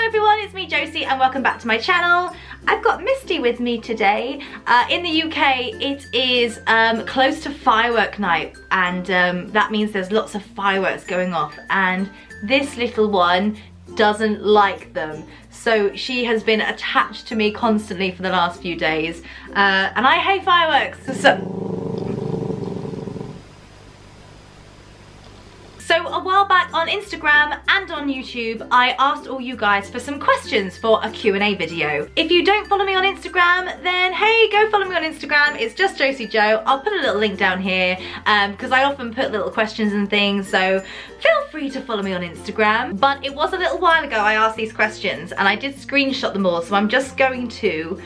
everyone, it's me Josie and welcome back to my channel. I've got Misty with me today. In the UK it is close to firework night, and that means there's lots of fireworks going off, and this little one doesn't like them. So she has been attached to me constantly for the last few days, and I hate fireworks. So a while back on Instagram and on YouTube, I asked all you guys for some questions for a Q&A video. If you don't follow me on Instagram, then hey, go follow me on Instagram. It's just Josie Joe. I'll put a little link down here because I often put little questions and things, so feel free to follow me on Instagram. But it was a little while ago I asked these questions and I did screenshot them all, so I'm just going to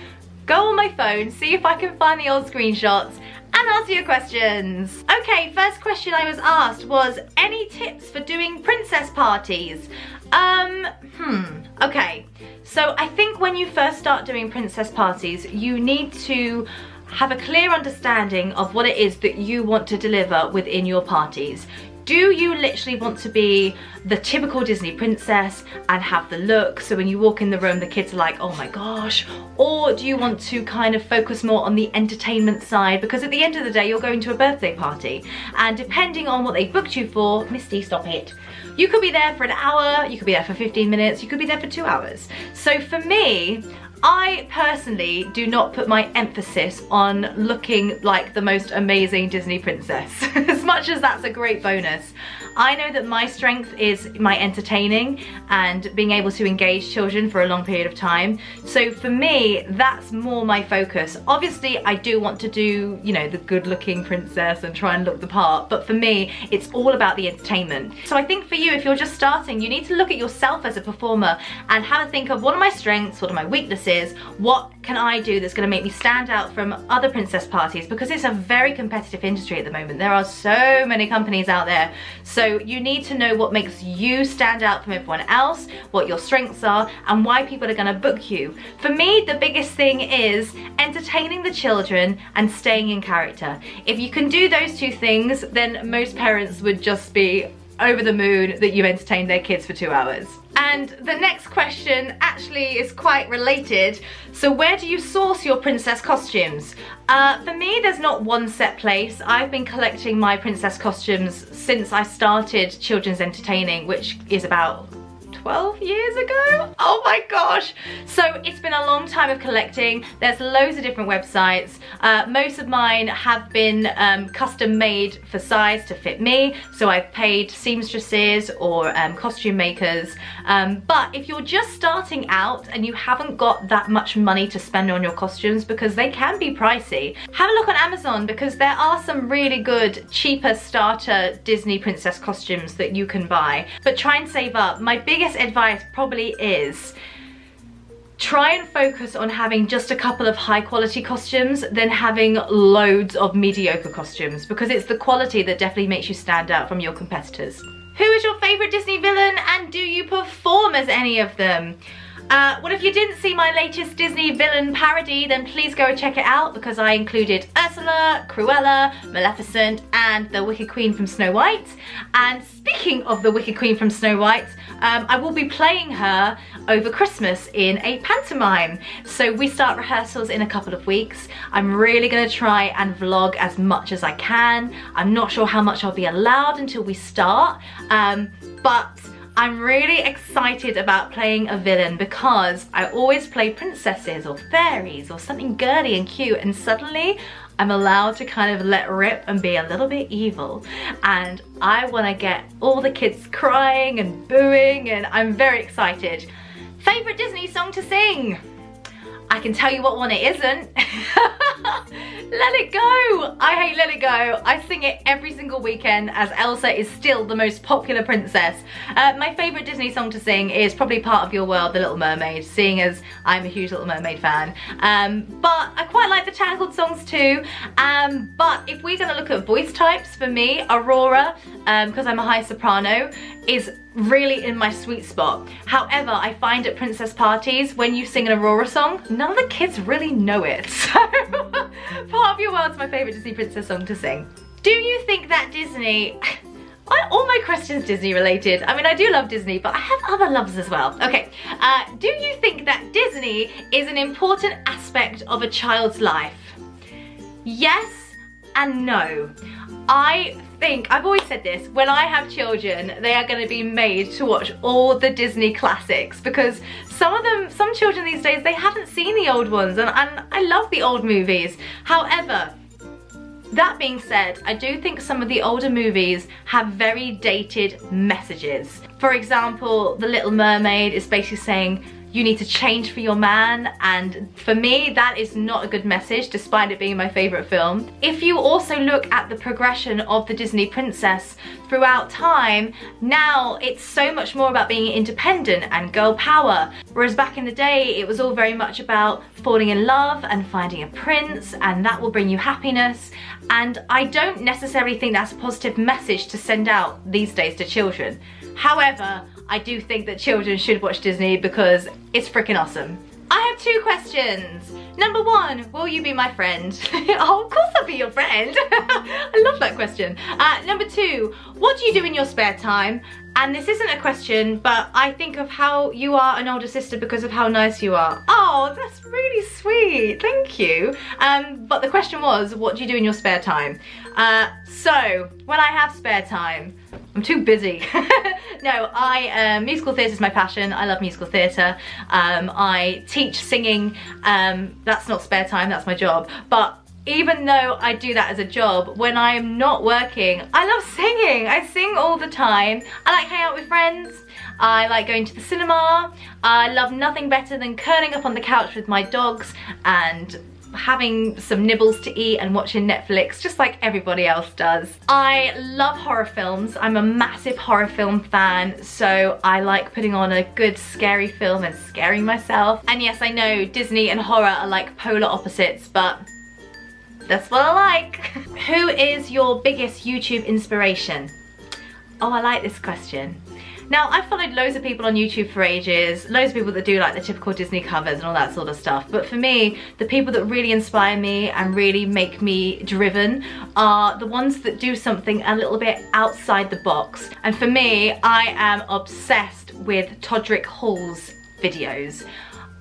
go on my phone, see if I can find the old screenshots and answer your questions. Okay, first question I was asked was, any tips for doing princess parties? Okay, so I think when you first start doing princess parties, you need to have a clear understanding of what it is that you want to deliver within your parties. Do you literally want to be the typical Disney princess and have the look, so when you walk in the room the kids are like, oh my gosh? Or do you want to kind of focus more on the entertainment side? Because at the end of the day you're going to a birthday party, and depending on what they booked you for, Misty, stop it. You could be there for an hour, you could be there for 15 minutes, you could be there for 2 hours. So for me, I personally do not put my emphasis on looking like the most amazing Disney princess. As much as that's a great bonus, I know that my strength is my entertaining and being able to engage children for a long period of time. So for me, that's more my focus. Obviously, I do want to do, you know, the good looking princess and try and look the part, but for me, it's all about the entertainment. So I think for you, if you're just starting, you need to look at yourself as a performer and have a think of, what are my strengths, what are my weaknesses, what can I do that's going to make me stand out from other princess parties, because it's a very competitive industry at the moment. There are so many companies out there, so you need to know what makes you stand out from everyone else, what your strengths are, and why people are going to book you. For me, the biggest thing is entertaining the children and staying in character. If you can do those two things, then most parents would just be over the moon that you entertained their kids for 2 hours. And the next question actually is quite related. So where do you source your princess costumes? For me, there's not one set place. I've been collecting my princess costumes since I started children's entertaining, which is about 12 years ago? Oh my gosh! So it's been a long time of collecting. There's loads of different websites. Most of mine have been custom made for size to fit me, so I've paid seamstresses or costume makers. But if you're just starting out and you haven't got that much money to spend on your costumes, because they can be pricey, have a look on Amazon, because there are some really good cheaper starter Disney princess costumes that you can buy. But try and save up. My biggest advice probably is try and focus on having just a couple of high quality costumes than having loads of mediocre costumes, because it's the quality that definitely makes you stand out from your competitors. Who is your favourite Disney villain, and do you perform as any of them? Well, if you didn't see my latest Disney villain parody, then please go and check it out, because I included Ursula, Cruella, Maleficent and the Wicked Queen from Snow White. And speaking of the Wicked Queen from Snow White, I will be playing her over Christmas in a pantomime. So we start rehearsals in a couple of weeks. I'm really going to try and vlog as much as I can. I'm not sure how much I'll be allowed until we start, but I'm really excited about playing a villain, because I always play princesses or fairies or something girly and cute, and suddenly I'm allowed to kind of let rip and be a little bit evil, and I want to get all the kids crying and booing, and I'm very excited. Favourite Disney song to sing? I can tell you what one it isn't. Let It Go! I hate Let It Go. I sing it every single weekend, as Elsa is still the most popular princess. My favourite Disney song to sing is probably Part of Your World, The Little Mermaid, seeing as I'm a huge Little Mermaid fan. But I quite like the Tangled songs too. But if we're going to look at voice types, for me, Aurora, because I'm a high soprano, is really in my sweet spot. However, I find at princess parties, when you sing an Aurora song, none of the kids really know it. So Part of Your World's my favourite Disney princess song to sing. Do you think that Disney All my questions Disney related. I mean, I do love Disney, but I have other loves as well. Okay, do you think that Disney is an important aspect of a child's life? Yes and no. I think, I've always said this, when I have children, they are going to be made to watch all the Disney classics, because some children these days, they haven't seen the old ones, and I love the old movies. However, that being said, I do think some of the older movies have very dated messages. For example, The Little Mermaid is basically saying, you need to change for your man, and for me that is not a good message, despite it being my favourite film. If you also look at the progression of the Disney princess throughout time, now it's so much more about being independent and girl power, whereas back in the day it was all very much about falling in love and finding a prince, and that will bring you happiness. And I don't necessarily think that's a positive message to send out these days to children. However, I do think that children should watch Disney because it's freaking awesome. I have 2 questions. Number 1, will you be my friend? Oh, of course I'll be your friend. I love that question. Number 2, what do you do in your spare time? And this isn't a question, but I think of how you are an older sister because of how nice you are. Oh, that's really sweet, thank you. But the question was, what do you do in your spare time? So, when I have spare time, I'm too busy. No, musical theatre is my passion. I love musical theatre. I teach singing. That's not spare time, that's my job. But even though I do that as a job, when I am not working, I love singing. I sing all the time. I like hanging out with friends. I like going to the cinema. I love nothing better than curling up on the couch with my dogs and having some nibbles to eat and watching Netflix, just like everybody else does. I love horror films. I'm a massive horror film fan, so I like putting on a good scary film and scaring myself. And yes, I know Disney and horror are like polar opposites, but that's what I like. Who is your biggest YouTube inspiration? Oh, I like this question. Now, I've followed loads of people on YouTube for ages, loads of people that do like the typical Disney covers and all that sort of stuff, but for me, the people that really inspire me and really make me driven are the ones that do something a little bit outside the box. And for me, I am obsessed with Todrick Hall's videos.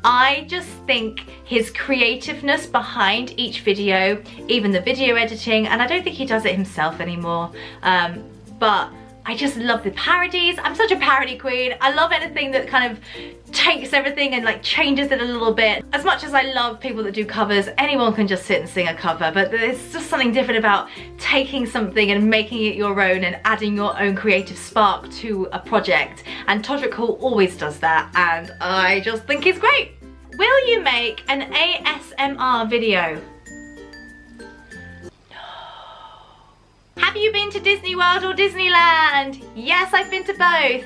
I just think his creativeness behind each video, even the video editing, and I don't think he does it himself anymore, but I just love the parodies. I'm such a parody queen. I love anything that kind of takes everything and like changes it a little bit. As much as I love people that do covers, anyone can just sit and sing a cover, but there's just something different about taking something and making it your own and adding your own creative spark to a project. And Todrick Hall always does that, and I just think he's great. Will you make an ASMR video? Have you been to Disney World or Disneyland? Yes, I've been to both.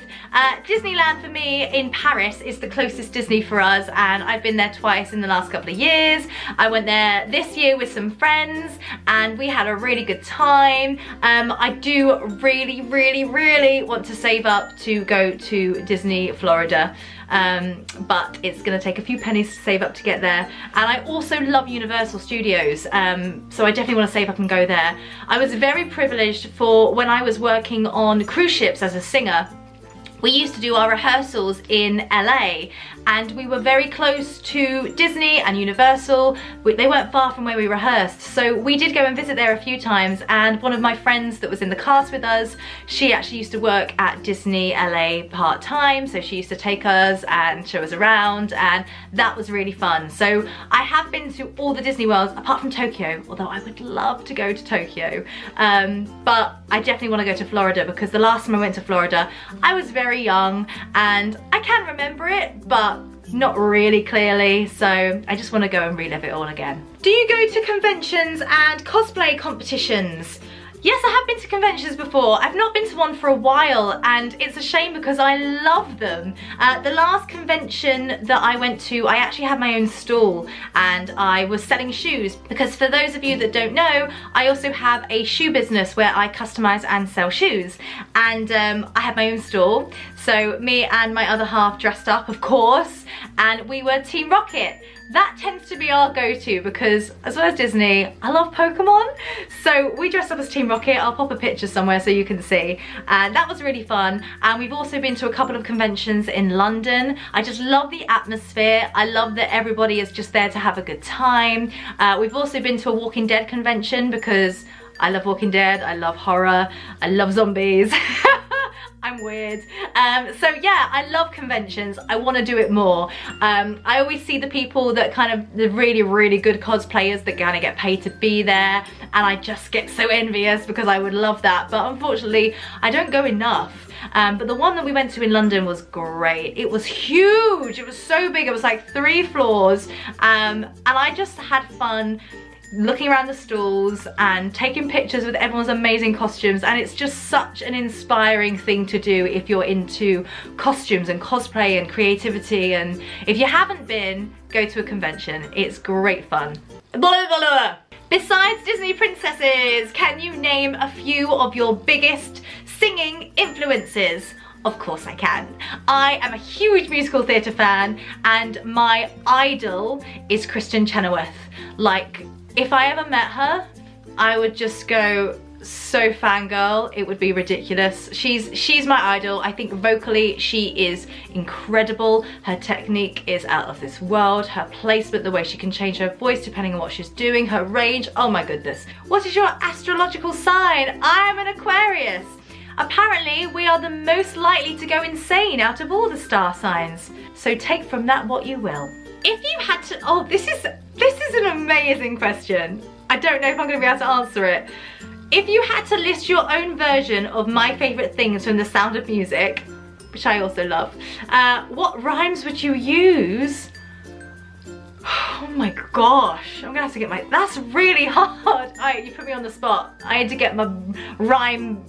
Disneyland for me in Paris is the closest Disney for us, and I've been there twice in the last couple of years. I went there this year with some friends and we had a really good time. I do really want to save up to go to Disney Florida. But it's gonna take a few pennies to save up to get there. And I also love Universal Studios, so I definitely want to save up and go there. I was very privileged for when I was working on cruise ships as a singer. We used to do our rehearsals in LA, and we were very close to Disney and Universal. They weren't far from where we rehearsed, so we did go and visit there a few times. And one of my friends that was in the cast with us, she actually used to work at Disney LA part-time, so she used to take us and show us around, and that was really fun. So I have been to all the Disney worlds apart from Tokyo, although I would love to go to Tokyo, but I definitely want to go to Florida, because the last time I went to Florida I was very young and I can remember it, but not really clearly, so I just want to go and relive it all again. Do you go to conventions and cosplay competitions? Yes, I have been to conventions before. I've not been to one for a while, and it's a shame because I love them. The last convention that I went to, I actually had my own stall and I was selling shoes, because for those of you that don't know, I also have a shoe business where I customise and sell shoes, and I had my own stall. So me and my other half dressed up, of course, and we were Team Rocket. That tends to be our go-to because, as well as Disney, I love Pokemon. So we dressed up as Team Rocket rocket. I'll pop a picture somewhere so you can see. And that was really fun. And we've also been to a couple of conventions in London. I just love the atmosphere. I love that everybody is just there to have a good time. We've also been to a Walking Dead convention because I love Walking Dead, I love horror, I love zombies. I'm weird. So yeah, I love conventions. I want to do it more. I always see the people that kind of, the really, really good cosplayers that kind of get paid to be there, and I just get so envious because I would love that. But unfortunately, I don't go enough. But the one that we went to in London was great. It was huge. It was so big. It was like 3 floors. And I just had fun looking around the stalls and taking pictures with everyone's amazing costumes, and it's just such an inspiring thing to do if you're into costumes and cosplay and creativity. And if you haven't been, go to a convention. It's great fun. Blah, blah, blah. Besides Disney princesses, can you name a few of your biggest singing influences? Of course I can. I am a huge musical theatre fan, and my idol is Kristen Chenoweth. Like, if I ever met her, I would just go so fangirl, it would be ridiculous. She's my idol. I think vocally she is incredible. Her technique is out of this world. Her placement, the way she can change her voice depending on what she's doing, her range, oh my goodness. What is your astrological sign? I am an Aquarius. Apparently, we are the most likely to go insane out of all the star signs. So take from that what you will. If you had to, oh, this is an amazing question. I don't know if I'm gonna be able to answer it. If you had to list your own version of my favorite things from The Sound of Music, which I also love, what rhymes would you use? Oh my gosh, I'm gonna have to get that's really hard. You put me on the spot. I had to get my rhyme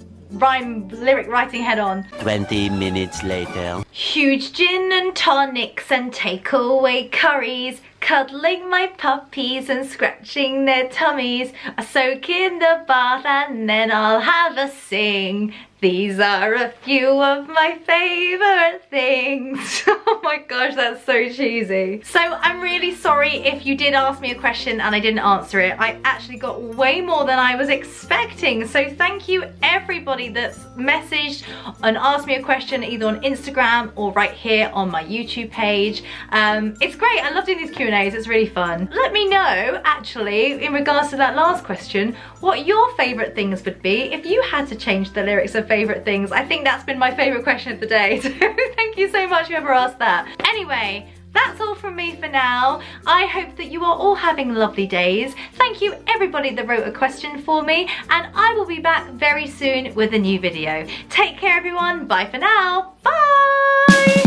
lyric writing head on. 20 minutes later. Huge gin and tonics and takeaway curries, cuddling my puppies and scratching their tummies. I soak in the bath and then I'll have a sing. These are a few of my favourite things. Oh my gosh, that's so cheesy. So I'm really sorry if you did ask me a question and I didn't answer it. I actually got way more than I was expecting. So thank you everybody that's messaged and asked me a question either on Instagram or right here on my YouTube page. It's great, I love doing these Q&As, it's really fun. Let me know, actually, in regards to that last question, what your favourite things would be if you had to change the lyrics of favourite things. I think that's been my favourite question of the day, so thank you so much whoever asked that. Anyway, that's all from me for now. I hope that you are all having lovely days. Thank you everybody that wrote a question for me, and I will be back very soon with a new video. Take care everyone, bye for now, bye!